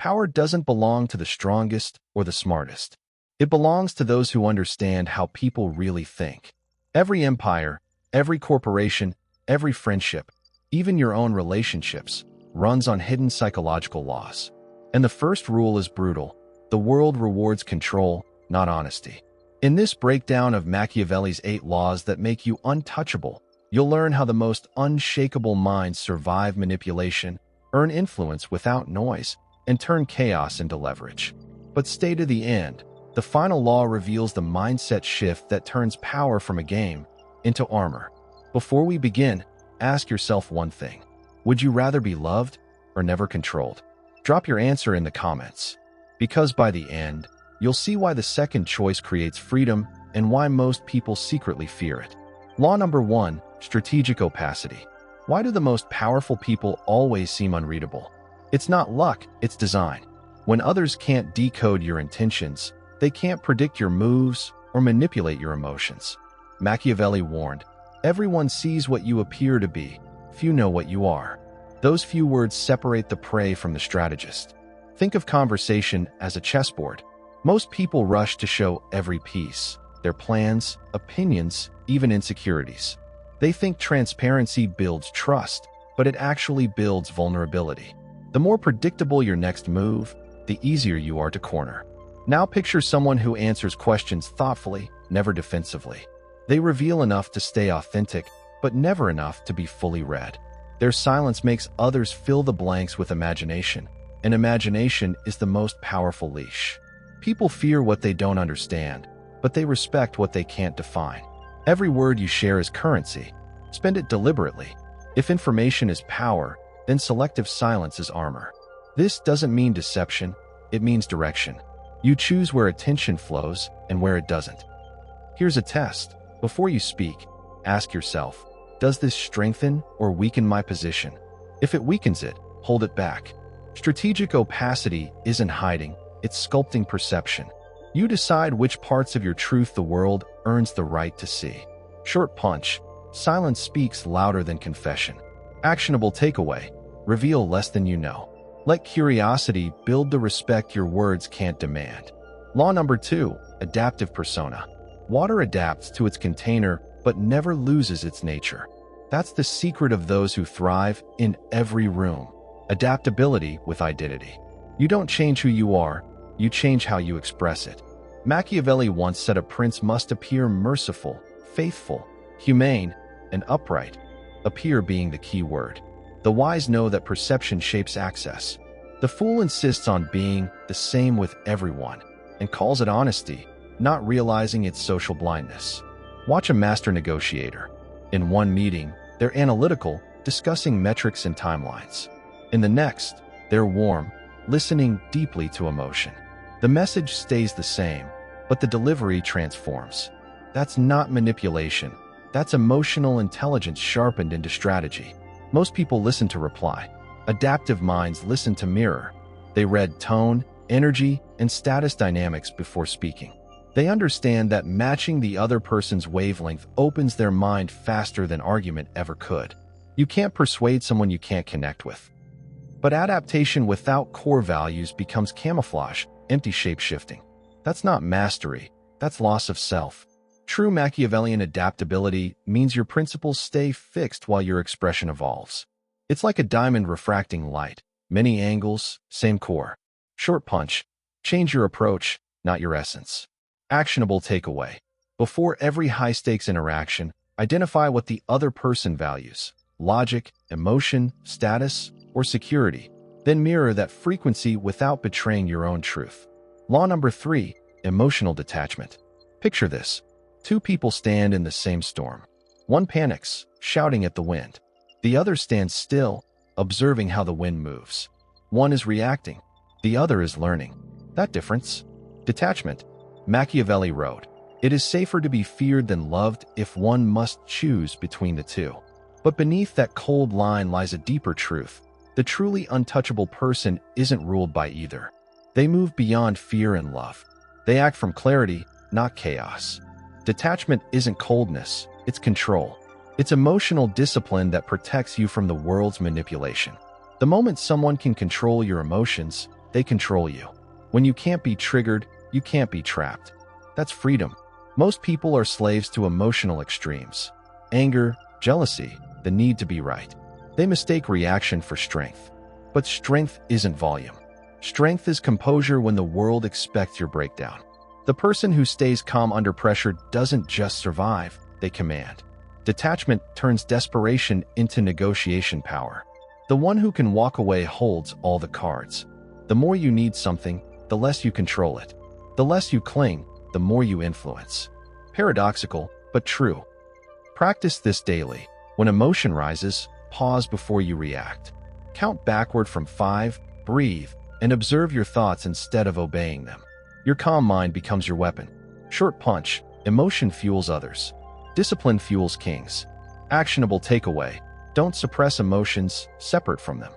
Power doesn't belong to the strongest or the smartest. It belongs to those who understand how people really think. Every empire, every corporation, every friendship, even your own relationships, runs on hidden psychological laws. And the first rule is brutal. The world rewards control, not honesty. In this breakdown of Machiavelli's 8 laws that make you untouchable, you'll learn how the most unshakable minds survive manipulation, earn influence without noise, and turn chaos into leverage. But stay to the end. The final law reveals the mindset shift that turns power from a game into armor. Before we begin, ask yourself one thing. Would you rather be loved or never controlled? Drop your answer in the comments. Because by the end, you'll see why the second choice creates freedom and why most people secretly fear it. Law number 1, strategic opacity. Why do the most powerful people always seem unreadable? It's not luck, it's design. When others can't decode your intentions, they can't predict your moves or manipulate your emotions. Machiavelli warned, everyone sees what you appear to be, few know what you are. Those few words separate the prey from the strategist. Think of conversation as a chessboard. Most people rush to show every piece, their plans, opinions, even insecurities. They think transparency builds trust, but it actually builds vulnerability. The more predictable your next move, the easier you are to corner. Now picture someone who answers questions thoughtfully, never defensively. They reveal enough to stay authentic, but never enough to be fully read. Their silence makes others fill the blanks with imagination, and imagination is the most powerful leash. People fear what they don't understand, but they respect what they can't define. Every word you share is currency. Spend it deliberately. If information is power, then selective silence is armor. This doesn't mean deception, it means direction. You choose where attention flows and where it doesn't. Here's a test. Before you speak, ask yourself, does this strengthen or weaken my position? If it weakens it, hold it back. Strategic opacity isn't hiding, it's sculpting perception. You decide which parts of your truth the world earns the right to see. Short punch. Silence speaks louder than confession. Actionable takeaway. Reveal less than you know. Let curiosity build the respect your words can't demand. Law number 2, adaptive persona. Water adapts to its container, but never loses its nature. That's the secret of those who thrive in every room. Adaptability with identity. You don't change who you are, you change how you express it. Machiavelli once said a prince must appear merciful, faithful, humane, and upright. Appear being the key word. The wise know that perception shapes access. The fool insists on being the same with everyone and calls it honesty, not realizing its social blindness. Watch a master negotiator. In one meeting, they're analytical, discussing metrics and timelines. In the next, they're warm, listening deeply to emotion. The message stays the same, but the delivery transforms. That's not manipulation. That's emotional intelligence sharpened into strategy. Most people listen to reply. Adaptive minds listen to mirror. They read tone, energy, and status dynamics before speaking. They understand that matching the other person's wavelength opens their mind faster than argument ever could. You can't persuade someone you can't connect with. But adaptation without core values becomes camouflage, empty shape-shifting. That's not mastery, that's loss of self. True Machiavellian adaptability means your principles stay fixed while your expression evolves. It's like a diamond refracting light. Many angles, same core. Short punch. Change your approach, not your essence. Actionable takeaway. Before every high-stakes interaction, identify what the other person values. Logic, emotion, status, or security. Then mirror that frequency without betraying your own truth. Law number 3, emotional detachment. Picture this. 2 people stand in the same storm. One panics, shouting at the wind. The other stands still, observing how the wind moves. One is reacting, the other is learning. That difference? Detachment. Machiavelli wrote, "It is safer to be feared than loved if one must choose between the two." But beneath that cold line lies a deeper truth. The truly untouchable person isn't ruled by either. They move beyond fear and love. They act from clarity, not chaos. Detachment isn't coldness, it's control. It's emotional discipline that protects you from the world's manipulation. The moment someone can control your emotions, they control you. When you can't be triggered, you can't be trapped. That's freedom. Most people are slaves to emotional extremes. Anger, jealousy, the need to be right. They mistake reaction for strength. But strength isn't volume. Strength is composure when the world expects your breakdown. The person who stays calm under pressure doesn't just survive, they command. Detachment turns desperation into negotiation power. The one who can walk away holds all the cards. The more you need something, the less you control it. The less you cling, the more you influence. Paradoxical, but true. Practice this daily. When emotion rises, pause before you react. Count backward from 5, breathe, and observe your thoughts instead of obeying them. Your calm mind becomes your weapon. Short punch, emotion fuels others. Discipline fuels kings. Actionable takeaway, don't suppress emotions, separate from them.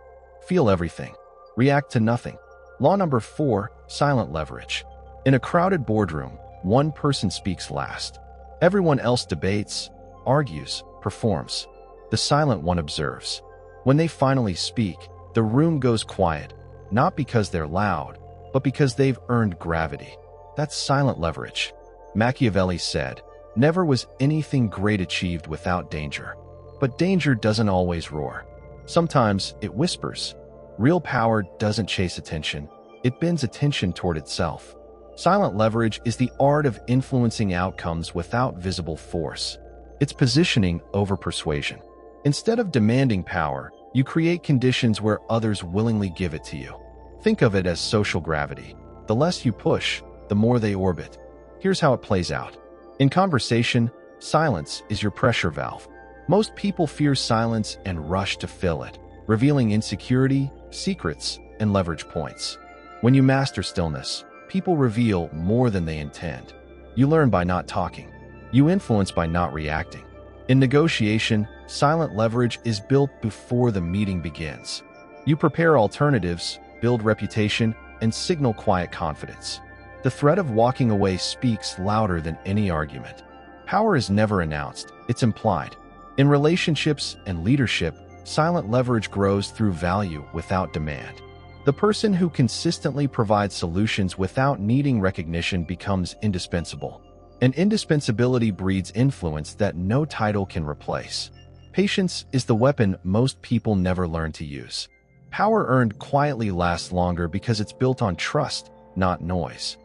Feel everything. React to nothing. Law number 4, silent leverage. In a crowded boardroom, one person speaks last. Everyone else debates, argues, performs. The silent one observes. When they finally speak, the room goes quiet, not because they're loud, but because they've earned gravity. That's silent leverage. Machiavelli said, "Never was anything great achieved without danger." But danger doesn't always roar. Sometimes it whispers. Real power doesn't chase attention, it bends attention toward itself. Silent leverage is the art of influencing outcomes without visible force. It's positioning over persuasion. Instead of demanding power, you create conditions where others willingly give it to you. Think of it as social gravity. The less you push, the more they orbit. Here's how it plays out. In conversation, silence is your pressure valve. Most people fear silence and rush to fill it, revealing insecurity, secrets, and leverage points. When you master stillness, people reveal more than they intend. You learn by not talking. You influence by not reacting. In negotiation, silent leverage is built before the meeting begins. You prepare alternatives, build reputation, and signal quiet confidence. The threat of walking away speaks louder than any argument. Power is never announced, it's implied. In relationships and leadership, silent leverage grows through value without demand. The person who consistently provides solutions without needing recognition becomes indispensable. And indispensability breeds influence that no title can replace. Patience is the weapon most people never learn to use. Power earned quietly lasts longer because it's built on trust, not noise.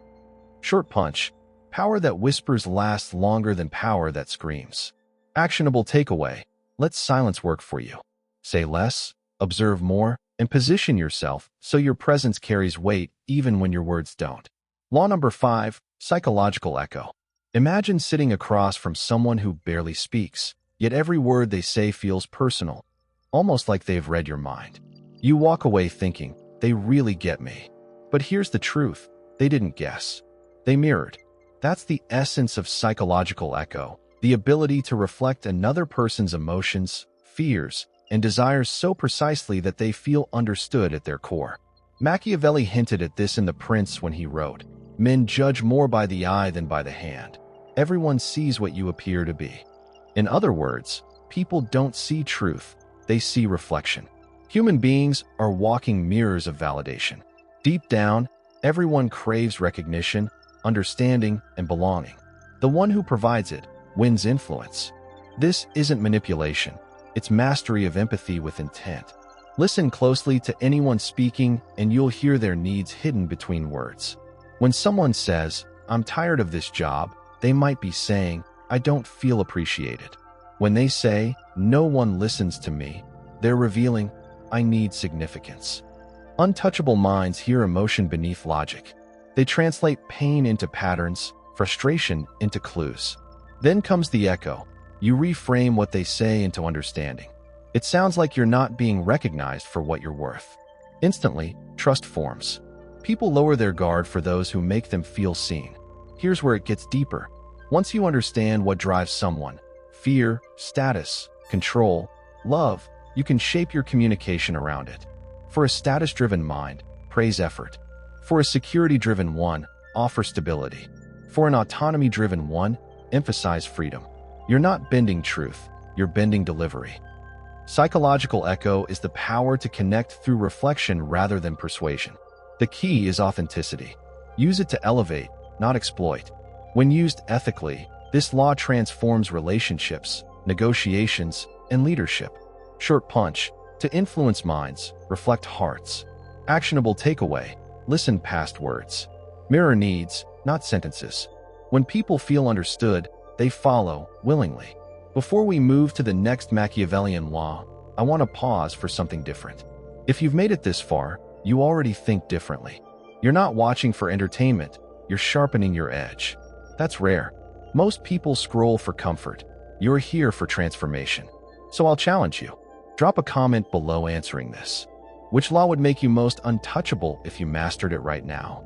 Short punch. Power that whispers lasts longer than power that screams. Actionable takeaway. Let silence work for you. Say less, observe more, and position yourself so your presence carries weight even when your words don't. Law number 5, psychological echo. Imagine sitting across from someone who barely speaks, yet every word they say feels personal, almost like they've read your mind. You walk away thinking, they really get me. But here's the truth, they didn't guess. They mirrored. That's the essence of psychological echo, the ability to reflect another person's emotions, fears, and desires so precisely that they feel understood at their core. Machiavelli hinted at this in The Prince when he wrote, "Men judge more by the eye than by the hand. Everyone sees what you appear to be." In other words, people don't see truth, they see reflection. Human beings are walking mirrors of validation. Deep down, everyone craves recognition, understanding, and belonging. The one who provides it wins influence. This isn't manipulation, it's mastery of empathy with intent. Listen closely to anyone speaking and you'll hear their needs hidden between words. When someone says, "I'm tired of this job," they might be saying, "I don't feel appreciated." When they say, "No one listens to me," they're revealing, "I need significance." Untouchable minds hear emotion beneath logic. They translate pain into patterns, frustration into clues. Then comes the echo. You reframe what they say into understanding. It sounds like you're not being recognized for what you're worth. Instantly, trust forms. People lower their guard for those who make them feel seen. Here's where it gets deeper. Once you understand what drives someone, fear, status, control, love, you can shape your communication around it. For a status-driven mind, praise effort. For a security-driven one, offer stability. For an autonomy-driven one, emphasize freedom. You're not bending truth, you're bending delivery. Psychological echo is the power to connect through reflection rather than persuasion. The key is authenticity. Use it to elevate, not exploit. When used ethically, this law transforms relationships, negotiations, and leadership. Short punch: to influence minds, reflect hearts. Actionable takeaway: listen past words. Mirror needs, not sentences. When people feel understood, they follow willingly. Before we move to the next Machiavellian law, I want to pause for something different. If you've made it this far, you already think differently. You're not watching for entertainment, you're sharpening your edge. That's rare. Most people scroll for comfort. You're here for transformation. So I'll challenge you. Drop a comment below answering this. Which law would make you most untouchable if you mastered it right now?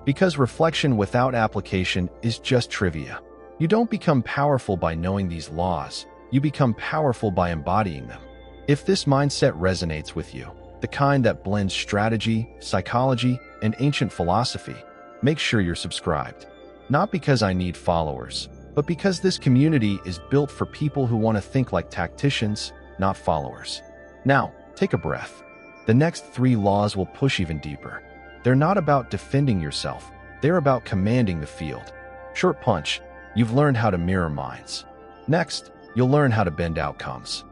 Because reflection without application is just trivia. You don't become powerful by knowing these laws. You become powerful by embodying them. If this mindset resonates with you, the kind that blends strategy, psychology, and ancient philosophy, make sure you're subscribed. Not because I need followers, but because this community is built for people who want to think like tacticians, not followers. Now, take a breath. The next 3 laws will push even deeper. They're not about defending yourself. They're about commanding the field. Short punch: you've learned how to mirror minds. Next, you'll learn how to bend outcomes.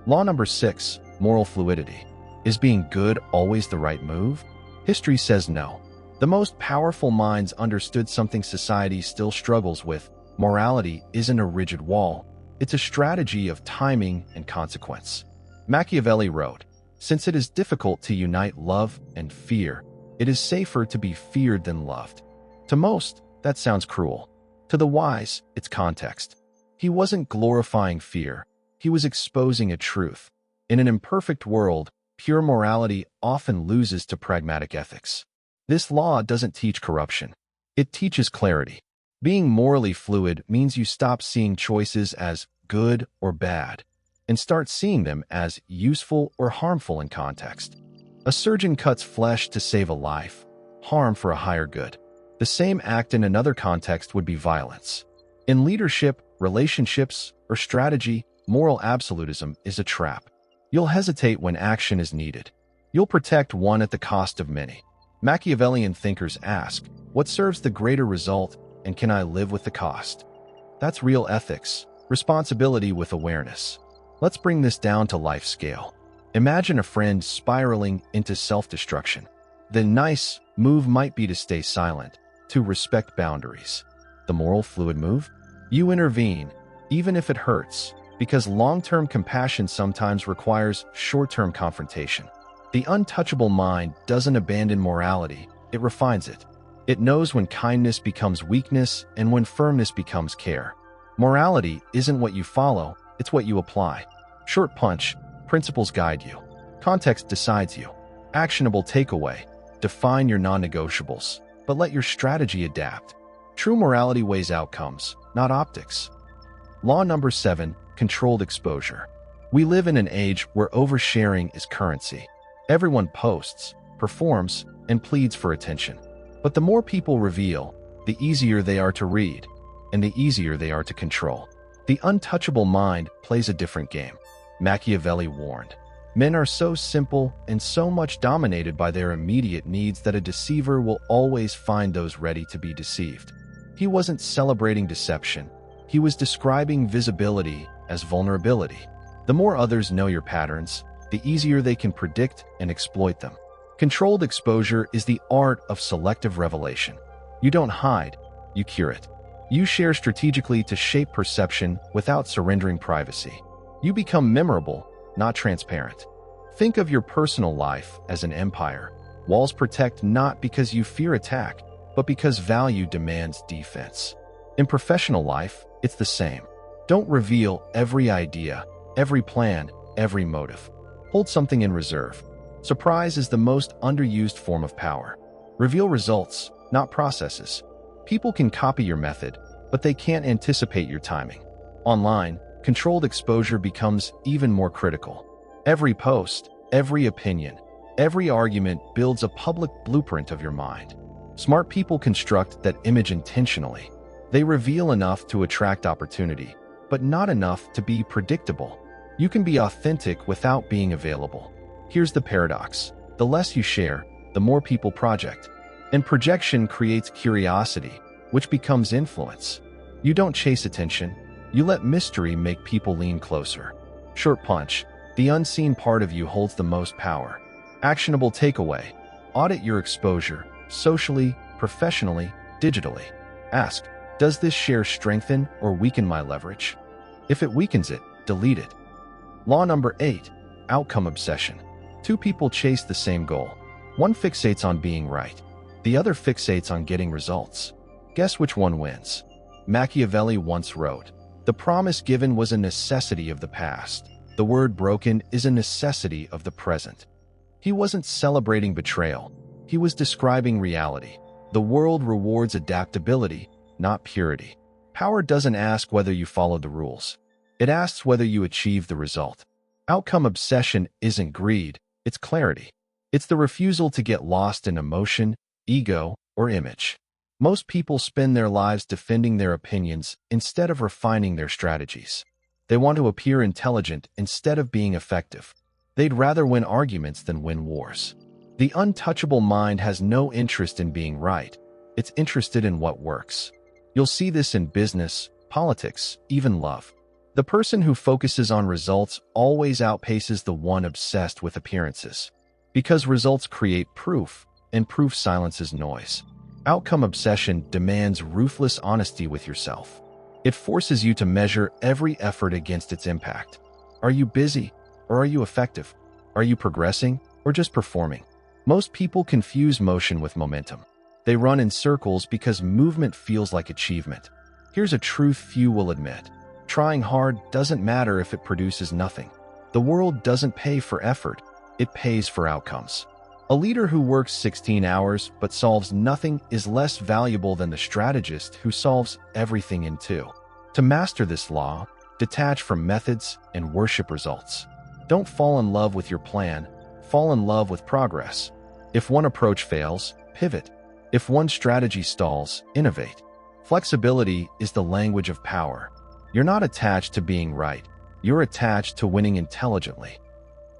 Law number 6, moral fluidity. Is being good always the right move? History says no. The most powerful minds understood something society still struggles with. Morality isn't a rigid wall. It's a strategy of timing and consequence. Machiavelli wrote, "Since it is difficult to unite love and fear, it is safer to be feared than loved." To most, that sounds cruel. To the wise, it's context. He wasn't glorifying fear. He was exposing a truth. In an imperfect world, pure morality often loses to pragmatic ethics. This law doesn't teach corruption. It teaches clarity. Being morally fluid means you stop seeing choices as good or bad and start seeing them as useful or harmful in context. A surgeon cuts flesh to save a life, harm for a higher good. The same act in another context would be violence. In leadership, relationships, or strategy, moral absolutism is a trap. You'll hesitate when action is needed. You'll protect one at the cost of many. Machiavellian thinkers ask, what serves the greater result, and can I live with the cost? That's real ethics, responsibility with awareness. Let's bring this down to life scale. Imagine a friend spiraling into self-destruction. The nice move might be to stay silent, to respect boundaries. The moral fluid move? You intervene, even if it hurts, because long-term compassion sometimes requires short-term confrontation. The untouchable mind doesn't abandon morality, it refines it. It knows when kindness becomes weakness and when firmness becomes care. Morality isn't what you follow, it's what you apply. Short punch: principles guide you. Context decides you. Actionable takeaway: define your non-negotiables, but let your strategy adapt. True morality weighs outcomes, not optics. Law number 7, controlled exposure. We live in an age where oversharing is currency. Everyone posts, performs, and pleads for attention. But the more people reveal, the easier they are to read, and the easier they are to control. The untouchable mind plays a different game. Machiavelli warned, men are so simple and so much dominated by their immediate needs that a deceiver will always find those ready to be deceived. He wasn't celebrating deception. He was describing visibility as vulnerability. The more others know your patterns, the easier they can predict and exploit them. Controlled exposure is the art of selective revelation. You don't hide, you curate. You share strategically to shape perception without surrendering privacy. You become memorable, not transparent. Think of your personal life as an empire. Walls protect not because you fear attack, but because value demands defense. In professional life, it's the same. Don't reveal every idea, every plan, every motive. Hold something in reserve. Surprise is the most underused form of power. Reveal results, not processes. People can copy your method, but they can't anticipate your timing. Online, controlled exposure becomes even more critical. Every post, every opinion, every argument builds a public blueprint of your mind. Smart people construct that image intentionally. They reveal enough to attract opportunity, but not enough to be predictable. You can be authentic without being available. Here's the paradox. The less you share, the more people project. And projection creates curiosity, which becomes influence. You don't chase attention, you let mystery make people lean closer. Short punch. The unseen part of you holds the most power. Actionable takeaway. Audit your exposure, socially, professionally, digitally. Ask, does this share strengthen or weaken my leverage? If it weakens it, delete it. Law number 8. Outcome obsession. Two people chase the same goal. One fixates on being right. The other fixates on getting results. Guess which one wins? Machiavelli once wrote, "The promise given was a necessity of the past. The word broken is a necessity of the present." He wasn't celebrating betrayal. He was describing reality. The world rewards adaptability, not purity. Power doesn't ask whether you followed the rules. It asks whether you achieve the result. Outcome obsession isn't greed, it's clarity. It's the refusal to get lost in emotion, ego, or image. Most people spend their lives defending their opinions instead of refining their strategies. They want to appear intelligent instead of being effective. They'd rather win arguments than win wars. The untouchable mind has no interest in being right. It's interested in what works. You'll see this in business, politics, even love. The person who focuses on results always outpaces the one obsessed with appearances. Because results create proof, and proof silences noise. Outcome obsession demands ruthless honesty with yourself. It forces you to measure every effort against its impact. Are you busy, or are you effective? Are you progressing, or just performing? Most people confuse motion with momentum. They run in circles because movement feels like achievement. Here's a truth few will admit. Trying hard doesn't matter if it produces nothing. The world doesn't pay for effort, it pays for outcomes. A leader who works 16 hours but solves nothing is less valuable than the strategist who solves everything in 2. To master this law, detach from methods and worship results. Don't fall in love with your plan, fall in love with progress. If one approach fails, pivot. If one strategy stalls, innovate. Flexibility is the language of power. You're not attached to being right. You're attached to winning intelligently.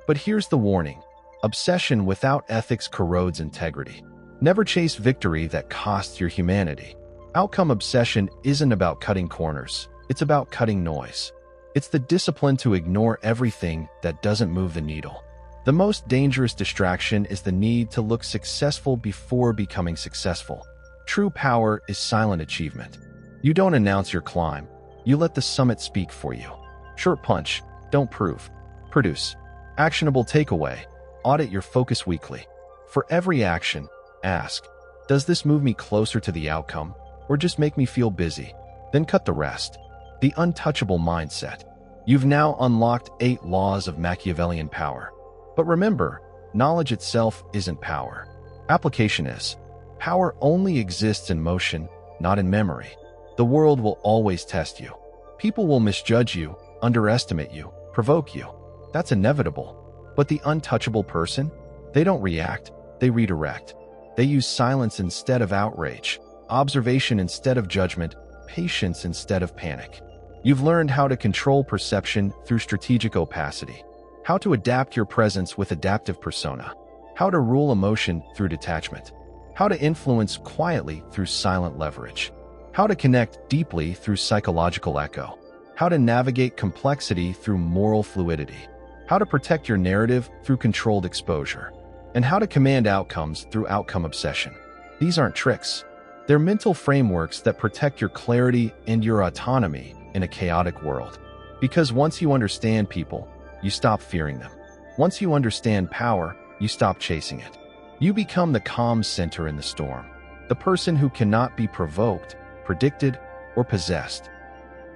But here's the warning. Obsession without ethics corrodes integrity. Never chase victory that costs your humanity. Outcome obsession isn't about cutting corners. It's about cutting noise. It's the discipline to ignore everything that doesn't move the needle. The most dangerous distraction is the need to look successful before becoming successful. True power is silent achievement. You don't announce your climb. You let the summit speak for you. Short punch. Don't prove. Produce. Actionable takeaway. Audit your focus weekly. For every action, ask, does this move me closer to the outcome, or just make me feel busy? Then cut the rest. The untouchable mindset. You've now unlocked 8 laws of Machiavellian power. But remember, knowledge itself isn't power. Application is. Power only exists in motion, not in memory. The world will always test you. People will misjudge you, underestimate you, provoke you. That's inevitable. But the untouchable person? They don't react, they redirect. They use silence instead of outrage, observation instead of judgment, patience instead of panic. You've learned how to control perception through strategic opacity, how to adapt your presence with adaptive persona, how to rule emotion through detachment, how to influence quietly through silent leverage, how to connect deeply through psychological echo, how to navigate complexity through moral fluidity, how to protect your narrative through controlled exposure, and how to command outcomes through outcome obsession. These aren't tricks. They're mental frameworks that protect your clarity and your autonomy in a chaotic world. Because once you understand people, you stop fearing them. Once you understand power, you stop chasing it. You become the calm center in the storm, the person who cannot be provoked, predicted, or possessed.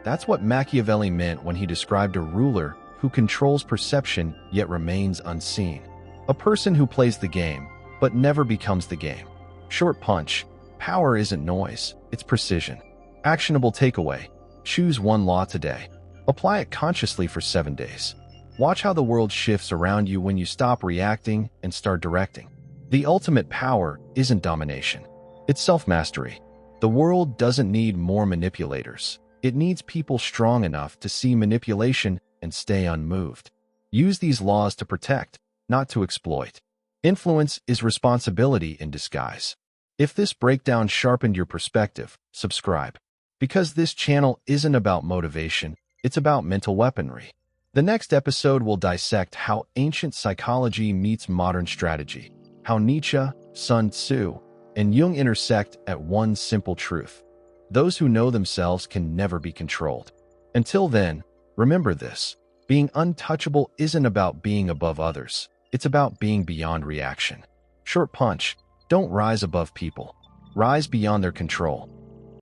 That's what Machiavelli meant when he described a ruler who controls perception yet remains unseen. A person who plays the game, but never becomes the game. Short punch. Power isn't noise, it's precision. Actionable takeaway. Choose one law today. Apply it consciously for 7 days. Watch how the world shifts around you when you stop reacting and start directing. The ultimate power isn't domination. It's self-mastery. The world doesn't need more manipulators. It needs people strong enough to see manipulation and stay unmoved. Use these laws to protect, not to exploit. Influence is responsibility in disguise. If this breakdown sharpened your perspective, subscribe. Because this channel isn't about motivation, it's about mental weaponry. The next episode will dissect how ancient psychology meets modern strategy, how Nietzsche, Sun Tzu, and Jung intersect at one simple truth: those who know themselves can never be controlled. Until then, remember this: being untouchable isn't about being above others. It's about being beyond reaction. Short punch: don't rise above people. Rise beyond their control.